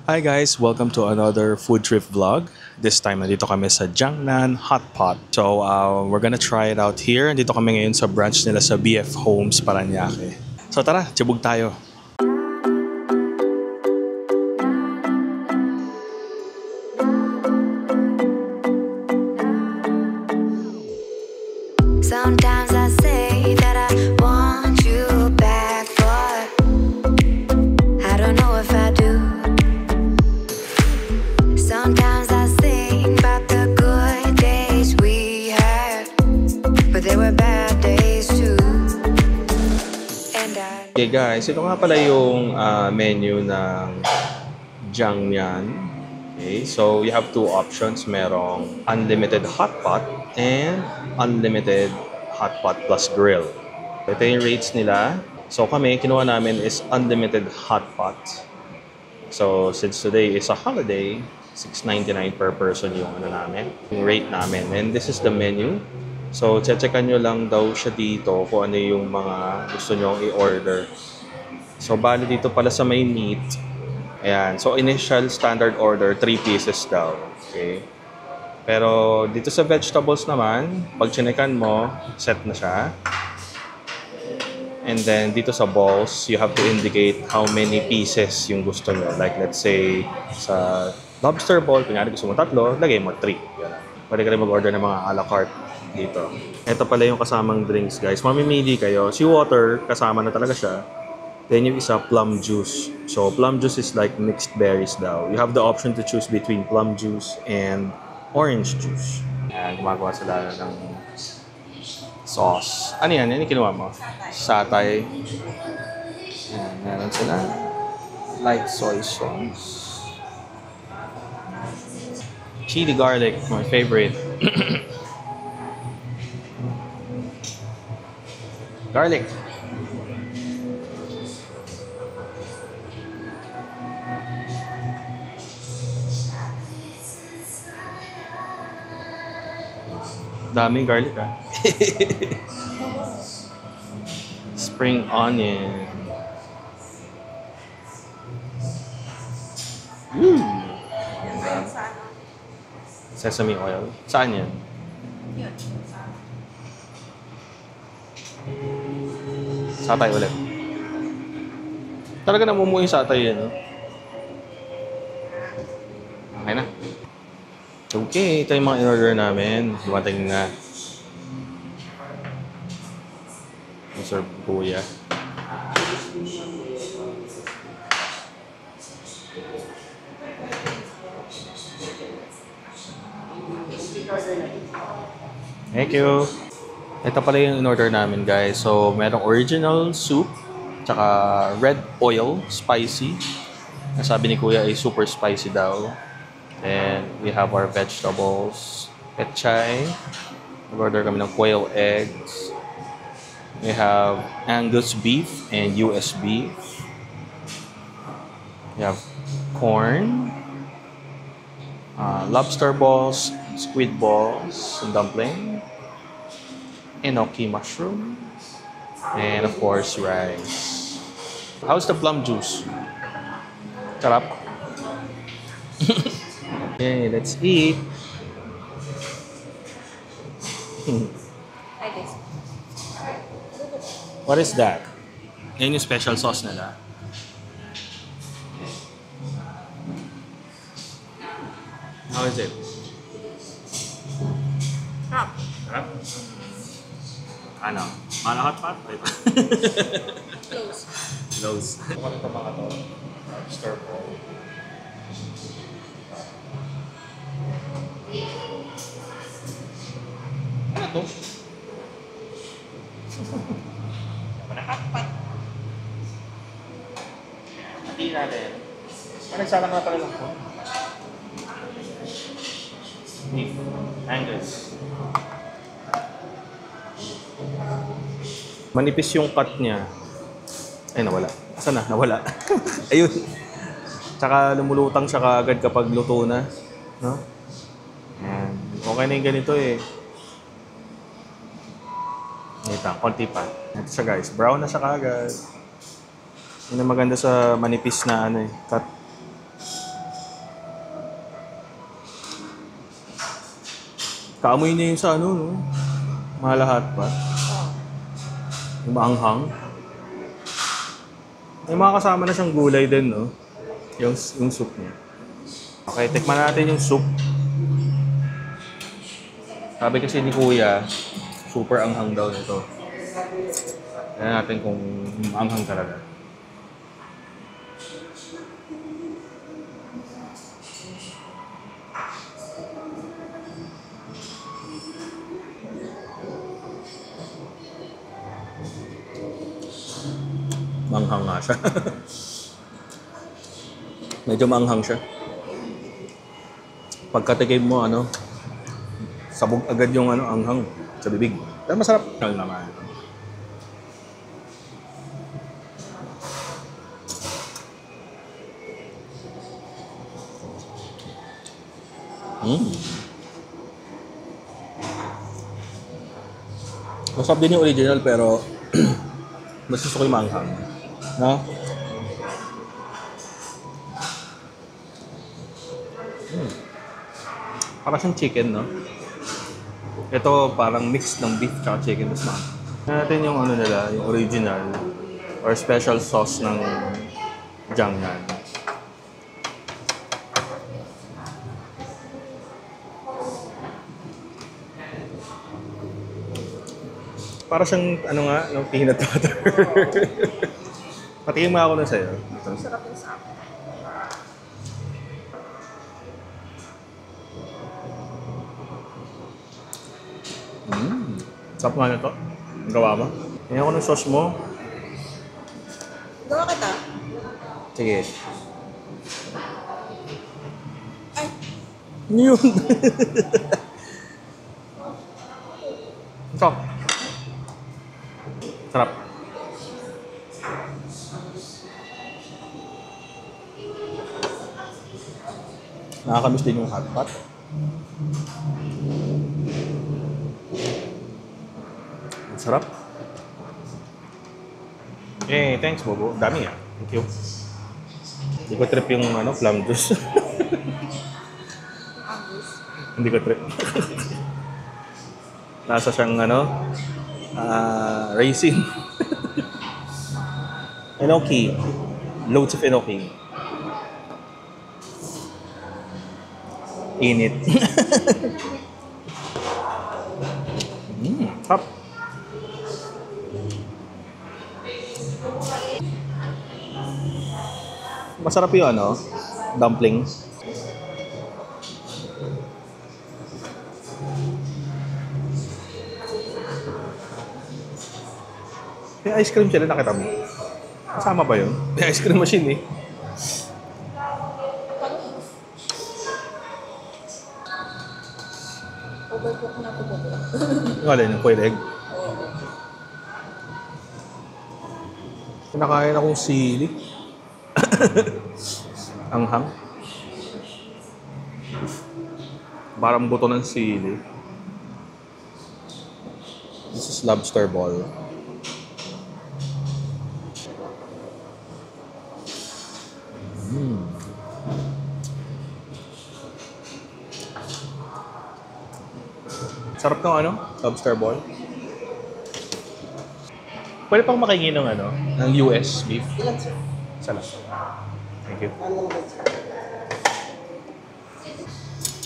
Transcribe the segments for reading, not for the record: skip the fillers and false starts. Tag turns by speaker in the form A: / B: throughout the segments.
A: Hi guys, welcome to another food trip vlog. This time nandito kami sa Jiangnan Hot Pot. So we're gonna try it out here. Nandito kami ngayon sa branch nila sa BF Homes, Paranaque. So tara, tiyabog tayo.
B: Sometimes I say that I want you back, but I don't know if I do. Sometimes I think about the good days we had, but there were bad days too. And
A: Okay guys, ito nga pala yung menu ng Jiangnan. Okay, so you have two options. Merong unlimited hot pot and unlimited hot pot plus grill. Ito yung rates nila. So kami, kinuha namin is unlimited hot pot. So since today is a holiday, $6.99 per person yung yung rate namin. And this is the menu. So checkan nyo lang daw siya dito kung ano yung mga gusto nyo i-order. So bali dito pala sa may meat. Ayan. So initial standard order, 3 pieces daw. Okay. Pero dito sa vegetables naman, pag chinekan mo, set na siya. And then dito sa balls, you have to indicate how many pieces yung gusto nyo. Like let's say sa lobster ball, kunyari gusto mo 3, lagay mo 3. Pwede ka rin mag-order ng mga a la carte dito. Ito pala yung kasamang drinks guys. Mamimili kayo. Seawater, kasama na talaga siya. Then yung isa, plum juice. So plum juice is like mixed berries daw. You have the option to choose between plum juice and orange juice. Ayan, gumagawa sila ng sauce. Ano yan? Yan yung kinuha mo? Satay. Ayan, meron sila. Light soy sauce. Chili garlic, my favorite. Garlic. Daming garlic ah. Spring onion. Sesame oil. Saan yan? Satay ulit. Talaga namumuo yung satay yan, no? Okay na. Okay, ito yung mga in-order namin. Dumating na. Serve kuya. Thank you. Ito pala yung in-order namin guys. So, merong original soup, tsaka red oil, spicy. Nasabi ni kuya ay super spicy daw. And we have our vegetables, pechay. Nag-order kami ng quail eggs. We have Angus beef and US beef. We have corn, lobster balls, squid balls, and dumpling, enoki mushroom, and of course rice. How's the plum juice? Sarap. Okay, let's eat. What is that? Yan yung special sauce nila. How is it?
C: Sarap.
A: Sarap? Ano? Malahot pa?
C: Close.
A: Close. Ano ito mga to? Stir ball. Ano to?
C: Nakakpat.
A: Hindi natin. Nagsalang na pala lang po. Beef. Angus. Manipis yung cut niya. Ay, nawala. Saan na? Nawala. Ayun. Tsaka lumulutang siya kaagad kapag luto na. No? Ayan. Okay na yung ganito eh. Ito, konti pa. Ito siya guys. Brown na siya kaagad. Yun ang maganda sa manipis na cut. Kaamoy niya yun sa ano, no? Malahat pa. Yung maanghang. May mga kasama na siyang gulay din, no? Yung soup niya. Okay, tikman natin yung soup. Sabi kasi ni Kuya, super anghang daw nito. Tignan natin kung maanghang talaga. Manghang nga siya. Medyo manghang siya. Pagkatikim mo, ano, sabog agad yung ano, anghang sa bibig. Pero masarap. Kal naman. Masarap din yung original pero mas gusto ko yung manghang. No? Parang siyang chicken, no? Ito parang mix ng beef at chicken. Tapos natin yung ano nila, yung original or special sauce ng Jiangnan. Para siyang, ano nga, no, peanut butter. Patingin mo ako na sa'yo.
C: Ang sarap yung sa akin.
A: Sarap nga na to. Ang gawa mo. Tingnan ko ng sauce mo.
C: Gawa kita.
A: Sige.
C: Ay,
A: Ano yun? Ito. Sarap. Nakakamiss din yung hot pot. Ang sarap. Eh, thanks, Bobo. Dami ah. Thank you. Hindi ko trip yung ano, plum juice.
C: angus.
A: Hindi ko trip. Nasa siyang ano, raisin. Enoki. Loads of enoki. Init. Hap. Masarap yung ano, dumplings. May ice cream sila, nakita mo? Kasama ba yun? May ice cream machine eh.
C: Overcook na ito po.
A: Yung alin, yung quail egg. Kinakain akong sili. Anghang. Parang buto ng sili. This is lobster ball. Sarap ng ano? Lobster ball. Pwede pang makahingi ng ano? Ng US beef.
C: Ilan sir?
A: Isa lang. Thank you.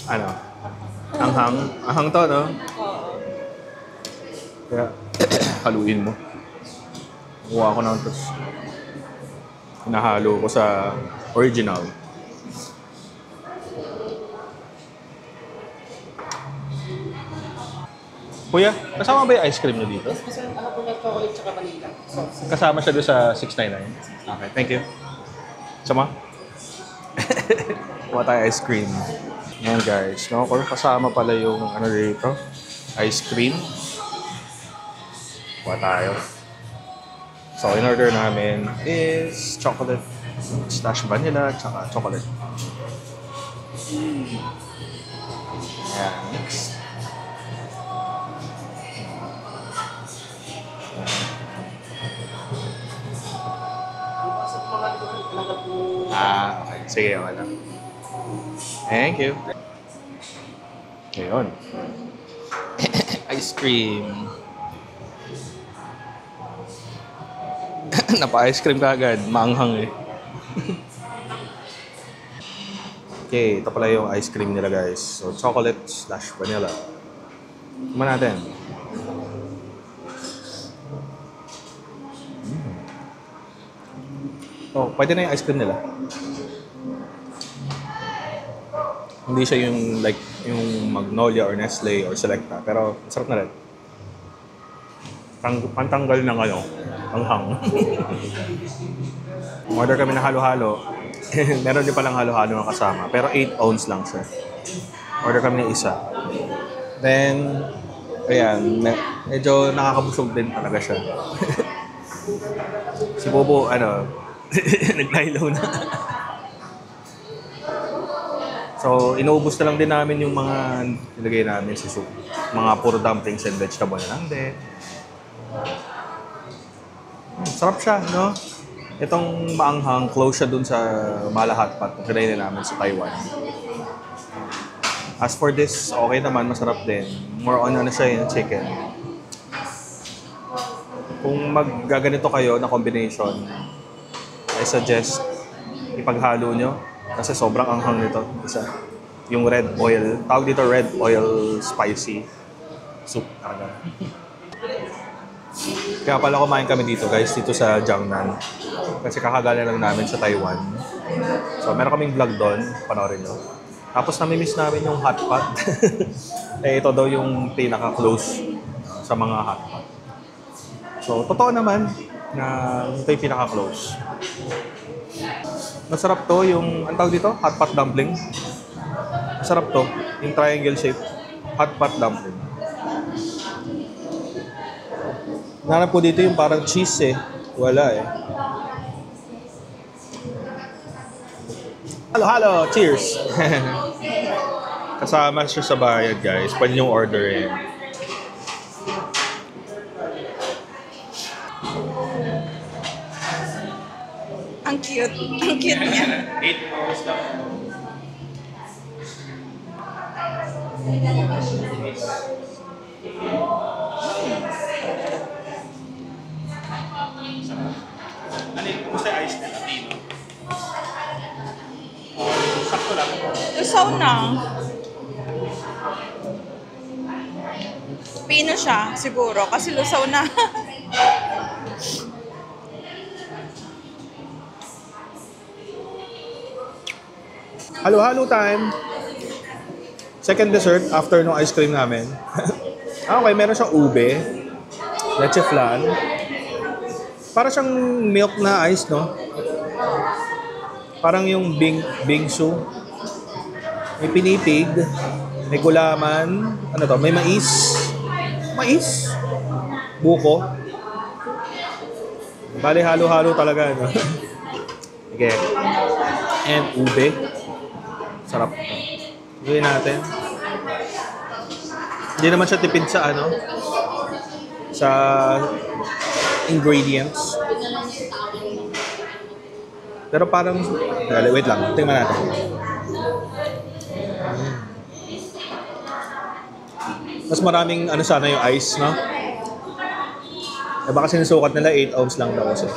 A: Ano? Anghang. Anghang to, no?
C: Oo.
A: Kaya, haluin mo. Kuha ko ng tapos hinahalo ko sa original. Kuya, kasama ba yung ice cream nyo dito?
C: Yes, masarap ako po na chocolate tsaka vanilla. Sauce.
A: Kasama siya doon sa 699? Okay, thank you. Sama? Kuha tayo ice cream. Yan guys, no? Kasama pala yung ano dito, ice cream. Kuha tayo. So, in order namin is chocolate, stash vanilla, tsaka chocolate. Yan, next. Okay. Sige, okay lang. Thank you. Ayun. Ice cream. Napa-ice cream ka agad. Maanghang eh. Okay, ito pala yung ice cream nila guys. So, chocolate/vanilla. Tignan natin. Oh, pwede na yung ice cream nila. Hindi siya yung like yung Magnolia or Nestle or Selecta, pero sarap na rin. Pantanggal ng ano, anghang. Order kami ng halo-halo. Meron din palang halo-halo na kasama, pero 8 ounce lang siya. Order kami ng isa. Then, ayan, medyo nakakabusog din talaga siya. Si Bobo, naglaylaw na. So, inuubos na lang din namin yung mga nilagay namin sa soup. Mga puro dumplings and vegetable na lang din. Sarap siya, no? Itong maanghang, close siya dun sa Mala Hot Pot na kinainin namin sa Taiwan. As for this, okay naman, masarap din. More on siya yung chicken. Kung maggaganito kayo na combination, I suggest ipaghalo nyo kasi sobrang anghang nito. Isa, yung red oil, tawag dito red oil spicy soup. Kaya pala kumain kami dito guys, dito sa Jiangnan. Kasi kakagaling lang namin sa Taiwan. So meron kaming vlog doon, panoorin nyo. Tapos nami-miss namin yung hot pot. Ito daw yung pinaka-close sa mga hot pot. So totoo naman na ito yung pinaka-close. Masarap to yung, ang tawag dito? Hot pot dumpling. Masarap to, yung triangle shape. Hot pot dumpling. Nanap ko dito yung parang cheese eh. Wala eh. Halo-halo! Cheers! Kasama siya sa bayad guys. Pwede niyong orderin.
C: Ang cute. Ang cute niya.
A: 8 hours lang. Ano yung kumusta yung ice na Latino? Sakto lang.
C: Lusaw na. Pino siya, siguro. Kasi lusaw na.
A: Halo-halo time! Second dessert after no ice cream namin. Okay, meron siyang ube, leche flan. Para siyang milk na ice, no? Parang yung bingsu. May pinipig, may gulaman, ano to, may mais. Mais? Buko. Bali, halo-halo talaga, no? Okay. And ube. Sarap. Gawin natin. Hindi naman siya tipid sa sa ingredients. Pero parang, wait lang, tingnan natin. Mas maraming sana yung ice, no? Eh baka sinusukat nila 8 ounce lang daw kasi.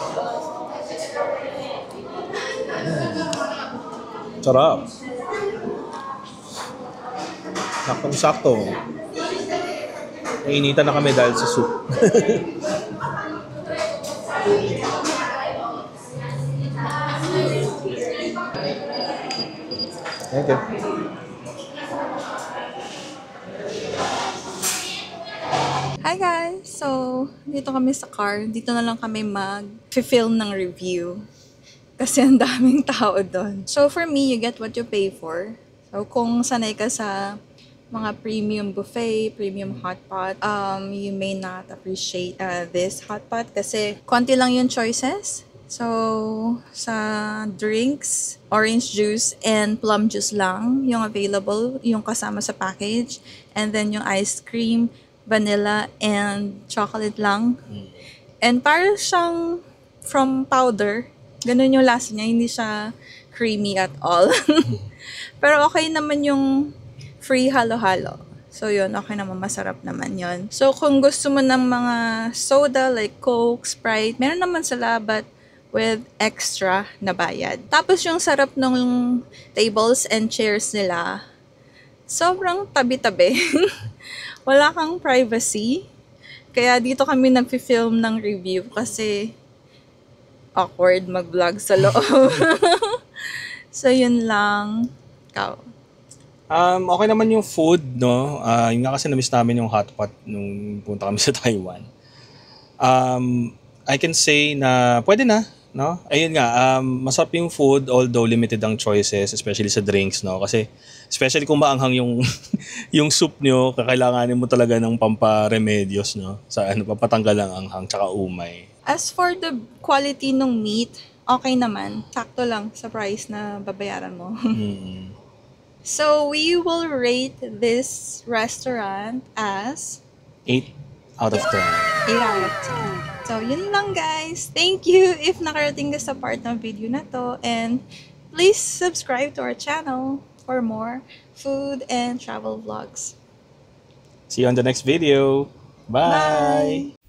A: Sarap. Saktong-sakto. Nainitan na kami dahil sa soup. Thank you.
D: Hi guys! So, dito kami sa car. Dito na lang kami mag-film ng review. Kasi ang daming tao doon. So, for me, you get what you pay for. So, kung sanay ka sa mga premium buffet, premium hotpot, you may not appreciate this hotpot kasi konti lang yung choices. So, sa drinks, orange juice and plum juice lang yung available, yung kasama sa package. And then yung ice cream, vanilla, and chocolate lang. And parang siyang from powder. Ganun yung lasa niya, hindi siya creamy at all. Pero okay naman yung free halo-halo. So yun, okay naman, masarap naman yun. So kung gusto mo ng mga soda like Coke, Sprite, meron naman sila but with extra na bayad. Tapos yung sarap ng tables and chairs nila, sobrang tabi-tabi. Wala kang privacy. Kaya dito kami nag-film ng review kasi awkward mag-vlog sa loob. So yun lang. Ikaw.
A: Okay naman yung food, no? Yun nga kasi na-miss namin yung hotpot nung punta kami sa Taiwan. I can say na pwede na, no? Ayun nga, masarap yung food although limited ang choices, especially sa drinks, no? Kasi especially kung maanghang yung yung soup nyo, kakailanganin mo talaga ng pamparemedios, no? Sa papatanggal ang anghang tsaka umay.
D: As for the quality ng meat, okay naman. Sakto lang sa price na babayaran mo. So, we will rate this restaurant as
A: 8 out of 10.
D: 8 out of 10. So, yun lang guys. Thank you if nakarating ka sa part ng video na to. And please subscribe to our channel for more food and travel vlogs.
A: See you on the next video. Bye!
D: Bye!